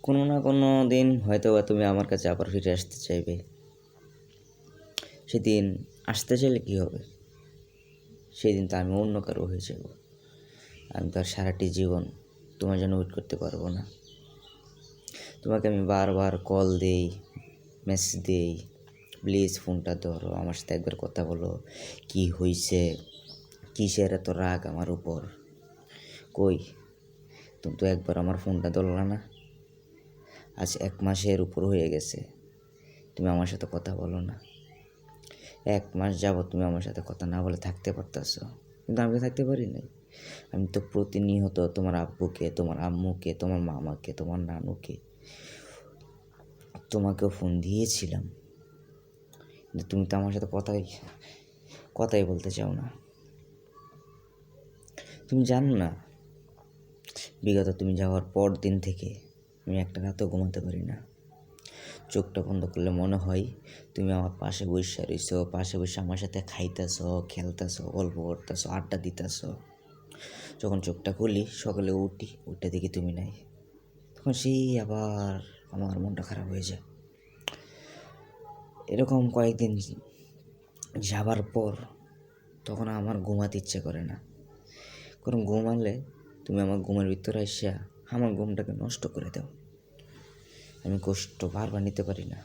কোনো না কোনো দিন হয়তোবা তুমি আমার কাছে আবার ফিরে আসতে চাইবে। সেদিন আসতে চাইলে কী হবে? সেদিন তো আমি অন্য কারো হয়ে যাব। আমি তো আর সারাটি জীবন তোমার জন্য ওয়েট করতে পারবো না। তোমাকে আমি বারবার কল দেই, মেসেজ দেই, প্লিজ ফোনটা ধরো, আমার সাথে একবার কথা বলো, কী হইছে, কিসের এত রাগ আমার উপর? কই, তুমি তো একবার আমার ফোনটা ধরলা না। আজ 1 মাসের উপর হয়ে গেছে, তুমি আমার সাথে কথা বলো না। 1 মাস যাবৎ তুমি আমার সাথে কথা না বলে থাকতে পারতেছো, কিন্তু আমি তো থাকতে পারি নাই। আমি তো প্রতিনিয়ত তোমার আব্বুকে, তোমার আম্মুকে, তোমার মামাকে, তোমার নানুকে, তোমাকেও ফোন দিয়েছিলাম, কিন্তু তুমি তো আমার সাথে কথাই বলতে চাও না। তুমি জানো না, বিগত তুমি যাওয়ার পর দিন থেকে আমি একটা রাতও ঘুমাতে পারি না। চোখটা বন্ধ করলে মনে হয় তুমি আমার পাশে বসে রইছো, পাশে বসে আমার সাথে খাইতেছো, খেলতেছো, গল্প করতেছো, আড্ডা দিতেছো। যখন চোখটা খুলি, সকালে উঠে দেখি তুমি নাই। তখন সেই আবার আমার মনটা খারাপ হয়ে যায়। এরকম কয়েকদিন যাবার পর তখন আমার ঘুমাতে ইচ্ছে করে না, কারণ ঘুমালে তুমি আমার ঘুমের ভিতরে এসে আমার ঘুমটাকে নষ্ট করে দাও। আমি কষ্ট বারবার নিতে পারি না।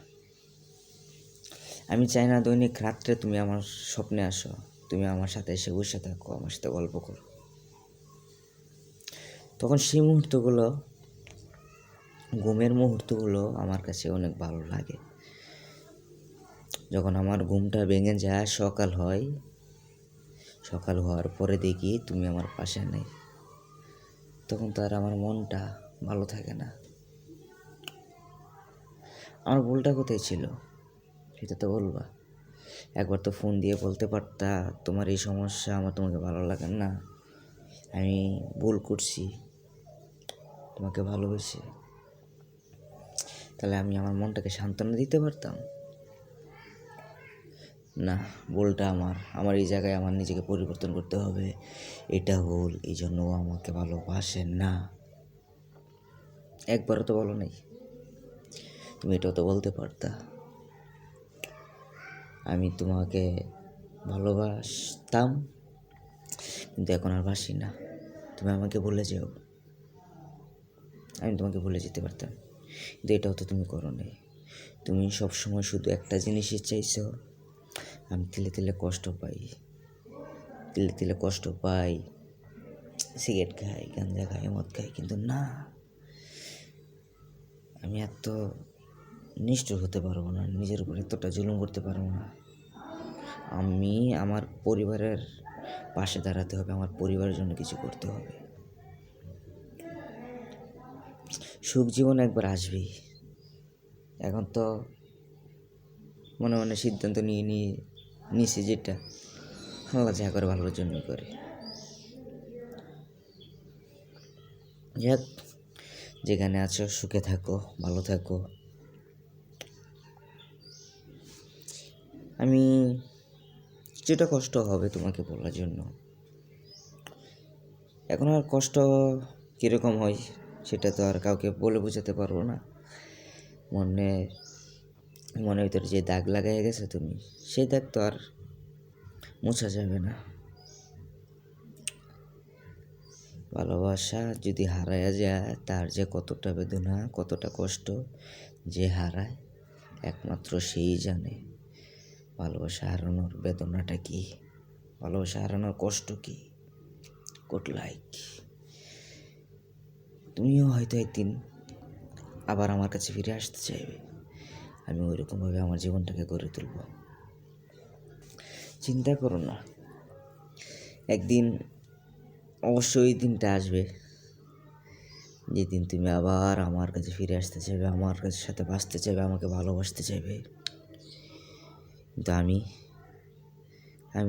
আমি চাই না দৈনিক রাত্রে তুমি আমার স্বপ্নে আসো, তুমি আমার সাথে এসে বসে থাকো, আমার সাথে গল্প করো। তখন সেই মুহূর্তগুলো, ঘুমের মুহূর্তগুলো আমার কাছে অনেক ভালো লাগে। যখন আমার ঘুমটা ভেঙে যায়, সকাল হওয়ার পরে দেখি তুমি আমার পাশে নেই, তখন তো আর আমার মনটা ভালো থাকে না। আমার ভুলটা কোথায় ছিল সেটা তো বলবা। একবার তো ফোন দিয়ে বলতে পারতা তোমার এই সমস্যা, আমার তোমাকে ভালো লাগে না, আমি ভুল করছি তোমাকে ভালোবেসে। তাহলে আমি আমার মনটাকে সান্ত্বনা দিতে পারতাম। না, ভুলটা আমার এই জায়গায় আমার নিজেকে পরিবর্তন করতে হবে। এটা ভুল, এই জন্য ও আমাকে ভালোবাসে না। একবারও তো বলো নাই। তুমি এটাও তো বলতে পারতা আমি তোমাকে ভালোবাসতাম, কিন্তু এখন আর বাসি না, তুমি আমাকে ভুলে যেও। আমি তোমাকে ভুলে যেতে পারতাম, কিন্তু এটাও তো তুমি করো নাই। তুমি সবসময় শুধু একটা জিনিসই চাইছো, আমি তিলে তিলে কষ্ট পাই, সিগারেট খাই, গাঁজা খাই, মদ খাই, কিন্তু না, আমি এত নিষ্ঠুর হতে পারবো না, নিজের উপর এতটা জুলুম করতে পারবো না। আমি আমার পরিবারের পাশে দাঁড়াতে হবে, আমার পরিবারের জন্য কিছু করতে হবে। সুখ জীবন একবার আসবেই। এখন তো মনে মনে সিদ্ধান্ত নিয়েছি যেটা আল্লাহ যা করে ভালোর জন্যই করে। যাক, যেখানে আছো সুখে থাকো, ভালো থাকো। আমি কিছুটা কষ্ট হবে তোমাকে বলার জন্য, এখন আর কষ্ট কীরকম হয় সেটা তো আর কাউকে বলে বোঝাতে পারবো না। মনের ভিতরে যে দাগ লাগাই গেছে তুমি, সেই দাগ তো আর মোছা যাবে না। ভালোবাসা যদি হারাইয়া যায়, তার যে কতটা বেদনা, কতটা কষ্ট, যে হারায় একমাত্র সেই জানে ভালোবাসা হারানোর বেদনাটা কি, ভালোবাসা হারানোর কষ্ট কি। Good like. তুমিও হয়তো একদিন আবার আমার কাছে ফিরে আসতে চাইবে, আমি ওইরকমভাবে আমার জীবনটাকে গড়ে তুলব। চিন্তা করো না, একদিন অবশ্যই দিনটা আসবে যেদিন তুমি আবার আমার কাছে ফিরে আসতে চাইবে, আমার কাছে সাথে বাঁচতে চাইবে, আমাকে ভালোবাসতে চাইবে। কিন্তু আমি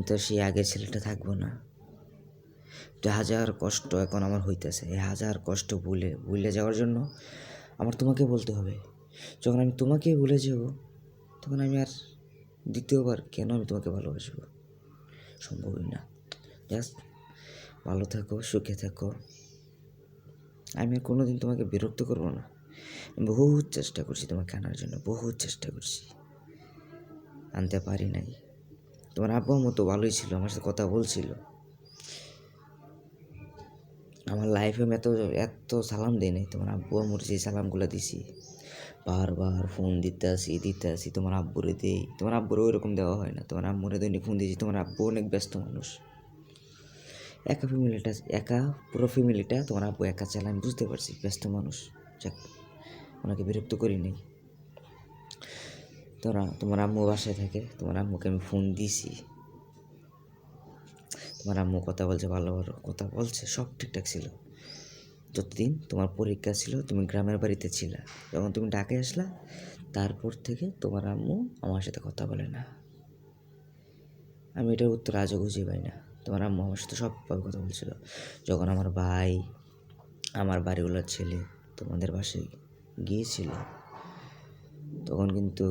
তো সেই আগের ছেলেটা থাকবো না। হাজার কষ্ট এখন আমার হইতেছে, এই হাজার কষ্ট ভুলে যাওয়ার জন্য আমার তোমাকে বলতে হবে। যখন আমি তোমাকে ভুলে যাব, তখন আমি আর দ্বিতীয়বার কেন আমি তোমাকে ভালোবাসবো? সম্ভবই না। জাস্ট ভালো থাকো, সুখে থাকো। আমি আর কোনো দিন তোমাকে বিরক্ত করবো না, বহুত চেষ্টা করছি তোমাকে আনার জন্য, বহুত চেষ্টা করছি, আনতে পারি নাই। তোমার আব্বু আম্মু তো ভালোই ছিল, আমার সাথে কথা বলছিল। আমার লাইফে আমি এত এত সালাম দিই নাই, তোমার আব্বু আম্মুর যে সালামগুলো দিছি, বারবার ফোন দিতে আসি, তোমার আব্বুরে দেই। তোমার আব্বুরে ওইরকম দেওয়া হয় না, তোমার আম্মুরে দৈনিক ফোন দিয়েছি। তোমার আব্বু অনেক ব্যস্ত মানুষ, একা পুরো ফ্যামিলিটা তোমার আব্বু একা চালায়, আমি বুঝতে পারছি ব্যস্ত মানুষ। যাক, ওনাকে বিরক্ত করি নেই। তোমার আম্মু বাসায় থাকে, তোমার আম্মুকে আমি ফোন দিছি, তোমার আম্মু কথা বলছে, ভালো ভালো কথা বলছে, সব ঠিকঠাক ছিল। যতদিন তোমার পরীক্ষা ছিল, তুমি গ্রামের বাড়িতে ছিলা, যখন তুমি ঢাকায় আসলা, তারপর থেকে তোমার আম্মু আমার সাথে কথা বলে না। আমি এটার উত্তর আজও খুঁজে পাই না। তোমার আম্মু আমার সাথে সবভাবে কথা বলছিল। যখন আমার ভাই, আমার বাড়িওয়ালার ছেলে তোমাদের বাসায় গিয়েছিল, তখন কিন্তু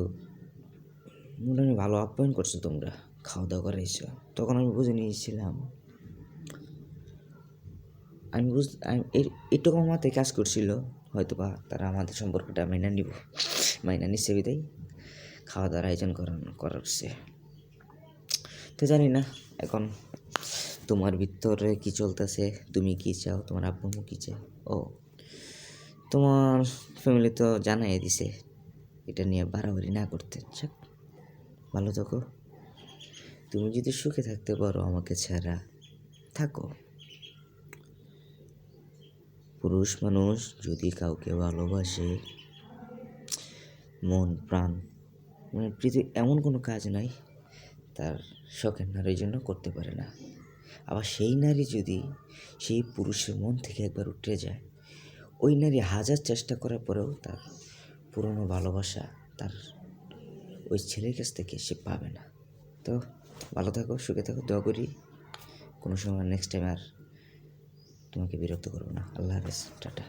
মনে হয় ভালো আপ্যায়ন করছো তোমরা, খাওয়া দাওয়া করাইছো। তখন আমি বুঝে নিয়েছিলাম, একটু মাথায় কাজ করছিল, হয়তো বা তারা আমাদের সম্পর্কটা মাইনা নিচ্ছে বিদায় খাওয়া দাওয়ার আয়োজন করছে। তো জানি না এখন তোমার ভিতরে কি চলতেছে, তুমি কি চাও, তোমার আব্বু আম্মু কি চাও। ও, তোমার ফ্যামিলি তো জানাই দিছে এটা নিয়ে বাড়াবাড়ি না করতে। যাক, ভালো থাকো। তুমি যদি সুখে থাকতে পারো আমাকে ছাড়া, থাকো। পুরুষ মানুষ যদি কাউকে ভালোবাসে, মন প্রাণ, মানে পৃথিবীর এমন কোনো কাজ নাই তার শখের নারীর জন্য করতে পারে না। আবার সেই নারী যদি সেই পুরুষের মন থেকে একবার উঠে যায়, ওই নারী হাজার চেষ্টা করার পরেও তার পুরনো ভালোবাসা তার ওই ছেলের কাছ থেকে সে পাবে না। তো ভালো থাকো, সুখে থাকো, দোয়া করি কোনো সময় নেক্সট টাইম আর তোমাকে বিরক্ত করবো না। আল্লাহ হাফেজ, টাটা।